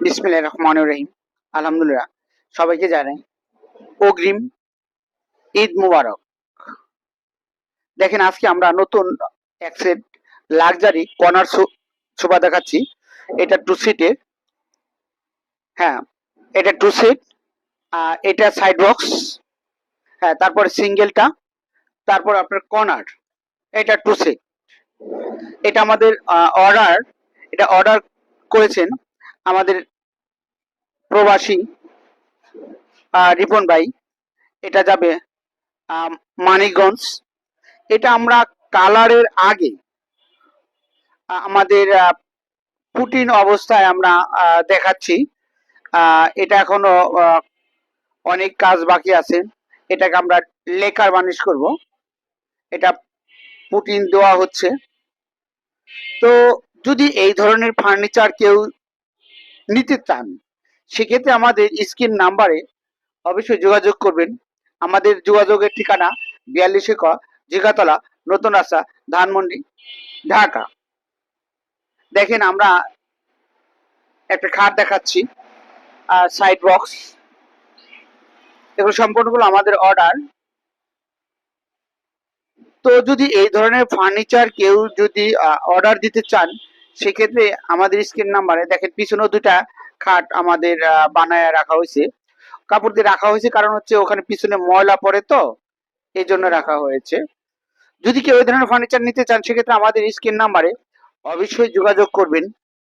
বিসমিল্লাহির রহমানির রহিম। আলহামদুলিল্লাহ, সবাইকে জানাই অগ্রিম ঈদ মুবারক। দেখেন, আজকে আমরা নতুন এক সেট লাক্সারি কর্নার সোফা দেখাচ্ছি। এটা টু সিটের। হ্যাঁ, এটা টু সিট। এটা সাইড বক্স। হ্যাঁ, তারপরে সিঙ্গেলটা, তারপর আপনার কর্নার। এটা টু সিট। এটা আমাদের অর্ডার। এটা অর্ডার করেছেন আমাদের প্রবাসী রিপন ভাই। এটা যাবে মানিকগঞ্জ। এটা আমরা কালারের আগে আমাদের পুটিন অবস্থায় আমরা দেখাচ্ছি। এটা এখনো অনেক কাজ বাকি আছে। এটাকে আমরা লেকার বার্নিশ করব। এটা পুটিন দেওয়া হচ্ছে। তো যদি এই ধরনের ফার্নিচার কেউ নিতে চান, সেক্ষেত্রে আমাদের স্ক্রিন নাম্বারে অবশ্যই যোগাযোগ করবেন। আমাদের যোগাযোগের ঠিকানা 42 ক জিগাতলা, নতুন রাস্তা, ধানমন্ডি, ঢাকা। দেখেন, আমরা একটা খাট দেখাচ্ছি, সাইড বক্স। এগুলো সম্পূর্ণগুলো আমাদের অর্ডার। তো যদি এই ধরনের ফার্নিচার কেউ যদি অর্ডার দিতে চান, সেক্ষেত্রে আমাদের স্ক্রিন নাম্বারে দেখেন, পিছনেও দুটা খাট আমাদের বানায় রাখা হয়েছে। কাপড় দিয়ে রাখা হয়েছে, কারণ হচ্ছে ওখানে পিছনে ময়লা পড়ে, তো এই জন্য রাখা হয়েছে। যদি কেউ এই ধরনের ফার্নিচার নিতে চান, সেক্ষেত্রে আমাদের স্ক্রিন নাম্বারে অবশ্যই যোগাযোগ করবেন।